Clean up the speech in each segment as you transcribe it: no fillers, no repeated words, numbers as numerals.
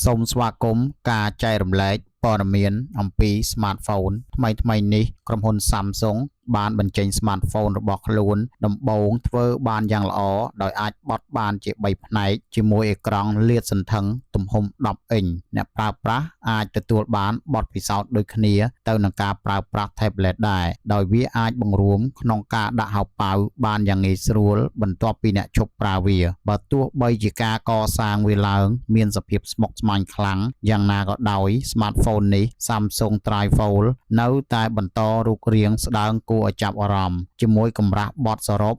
សូមស្វាគមន៍ការចែករំលែកព័ត៌មានអំពី Smartphone ថ្មីនេះក្រុមហ៊ុន Samsung បានបញ្ចេញ Smartphone របស់ខ្លួនដំបូងធ្វើបានយ៉ាងល្អដោយអាចបត់បានជា3ផ្នែកជាមួយអេក្រង់លាតសន្ធឹងទំហំ10អ៊ីនអ្នកប្រើប្រាស់អាចទទួលបានបទពិសោធន៍ដូចគ្នាទៅនឹងការប្រើប្រាស់ Tablet ដែរដោយវាអាចបង្រួមក្នុងការដាក់ហោប៉ៅបានយ៉ាងងាយស្រួលបន្ទាប់ពីអ្នកឈប់ប្រើវាបើទោះបីជាការកសាងវាឡើងមានសភាពស្មុគស្មាញខ្លាំងយ៉ាងណាក៏ដោយ Smartphone នេះ Samsung Trifold នៅតែបន្តរូបរាងស្ដើងគួរឲ្យចាប់អារម្មណ៍ជាមួយកម្រាស់បត់សរុប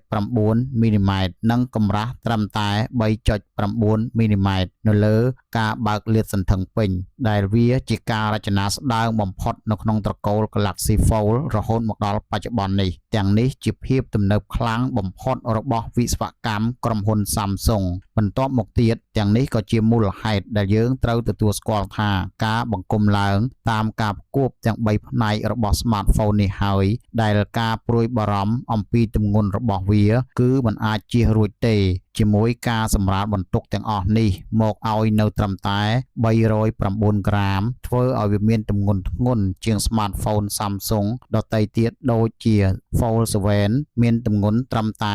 12.9 មីលីម៉ែត្រនិងកម្រាស់ត្រឹមតែ 3.9 មីលីម៉ែត្រនៅលើការបើកលាតសន្ធឹងពេញដែលវាជាការរចនាស្ដើងបំផុតនៅក្នុងត្រកូល Galaxy Fold រហូតមកដល់បច្ចុប្បន្ននេះទាំងនេះជាភាពទំនើបខ្លាំងបំផុតរបស់វិស្វកម្មក្រុមហ៊ុន Samsung បន្ទាប់មកទៀតទាំងនេះក៏ជាមូលហេតុដែលយើងត្រូវទទួលស្គាល់ថាការបង្គុំឡើងតាមការផ្គួបទាំង3ផ្នែករបស់ Smartphone នេះហើយដែលការព្រួយបារម្ភអំពីទម្ងន់របស់វាគឺមិនអាចជៀសរួចទេជាមួយការសម្រាលបន្ទុកទាំងអស់នេះមកឲ្យនៅត្រឹមតែ309ក្រាមធ្វើឲ្យវាមានទម្ងន់ធ្ងន់ជាង Smartphone Samsung ដទៃទៀតដូចជា Fold 7 មានទម្ងន់ត្រឹមតែ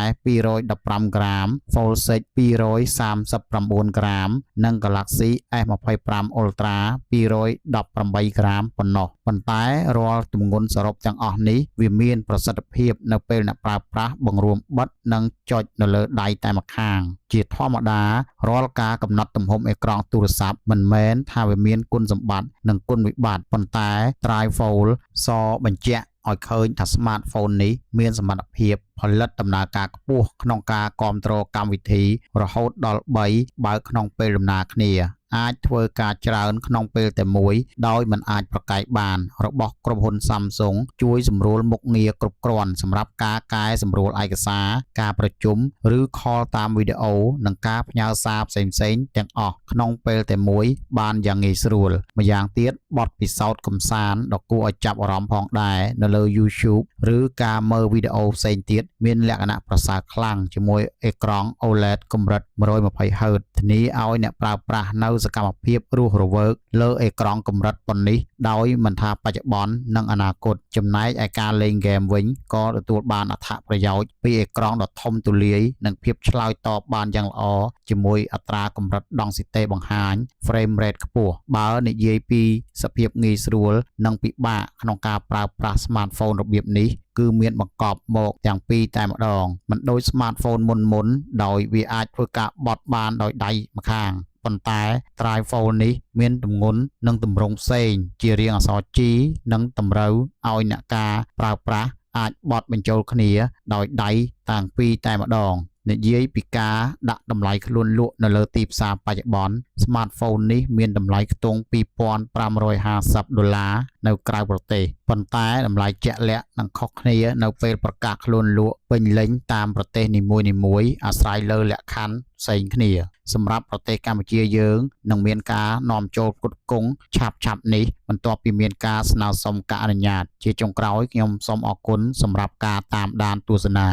215ក្រាម Fold 6 239ក្រាមនិង Galaxy S25 Ultra 218ក្រាមប៉ុណ្ណោះប៉ុន្តែរាល់ទម្ងន់សរុបទាំងអស់នេះវាមានប្រសិទ្ធភាពនៅពេលអ្នកប្រើប្រាស់បង្រួមបិទនិងចុចនៅលើដៃតែម្ខាងជាធម្មតារាល់ការកំណត់ទំហំអេក្រង់ទូរស័ព្ទមិនមែនថាវាមានគុណសម្បត្តិនិងគុណវិបត្តិប៉ុន្តែ Trifold សបញ្ជាក់ឲ្យឃើញថា Smartphone នេះមានសមត្ថភាពផលិតដំណើរការខ្ពស់ក្នុងការគ្រប់គ្រងកម្មវិធីរហូតដល់3បើកក្នុងពេលដំណើរគ្នាអាចធ្វើការច្រើនក្នុងពេលតែមួយដោយមិនអាចប្រកែកបានរបស់ក្រុមហ៊ុន Samsung ជួយសម្រួលមុខងារគ្រប់គ្រាន់សម្រាប់ការកែសម្រួលឯកសារការប្រជុំឬ call តាមវីដេអូនិងការផ្ញើសារផ្សេងៗទាំងអស់ក្នុងពេលតែមួយបានយ៉ាងងាយស្រួលម្យ៉ាងទៀតបទពិសោធន៍កម្សាន្តដ៏គួរឲ្យចាប់អារម្មណ៍ផងដែរនៅលើ YouTube ឬការមើលវីដេអូផ្សេងទៀតមានលក្ខណៈប្រសើរខ្លាំងជាមួយអេក្រង់ OLED កម្រិត 120Hz ធានាឲ្យអ្នកប្រើប្រាស់នៅសកម្មភាពរស់រវើកលើអេក្រង់កម្រិតប៉ុណ្នេះដោយមិនថាបច្ចុប្បន្ននិងអនាគតចំណែកឯការលេងហ្គេមវិញក៏ទទួលបានអត្ថប្រយោជន៍ពីអេក្រង់ដ៏ធំទូលាយនិងភាពឆ្លើយតបបានយ៉ាងល្អជាមួយអត្រាកម្រិតដង់ស៊ីតេបង្ហាញ frame rate ខ្ពស់បើនិយាយពីសភាពងាយស្រួលនិងពិបាកក្នុងការប្រើប្រាស់ Smartphone របៀបនេះគឺមានបង្កប់មកទាំងពីរតែម្ដងមិនដូច Smartphone មុនដោយវាអាចធ្វើការបត់បានដោយដៃម្ខាងប៉ុន្តែ Trifold នេះមានទម្ងន់និងទម្រង់ផ្សេងជារាងអក្សរ G និងតម្រូវឲ្យអ្នកការប្រើប្រាស់អាចបត់បញ្ចូលគ្នាដោយដៃទាំងពីរតែម្ដងនិយាយពីការដាក់តម្លៃខ្លួនលក់នៅលើទីផ្សារបច្ចុប្បន្ន Smartphone នេះមានតម្លៃខ្ទង់$2,550នៅក្រៅប្រទេសប៉ុន្តែតម្លៃជាក់លាក់នឹងខុសគ្នានៅពេលប្រកាសខ្លួនលក់ពេញលេញតាមប្រទេសនីមួយៗអាស្រ័យលើលក្ខខណ្ឌផ្សេងគ្នាសម្រាប់ប្រទេសកម្ពុជាយើងនឹងមានការនាំចូលផ្គត់ផ្គង់ឆាប់នេះបន្ទាប់ពីមានការស្នើសុំការអនុញ្ញាតជាចុងក្រោយខ្ញុំសូមអរគុណសម្រាប់ការតាមដានទស្សនា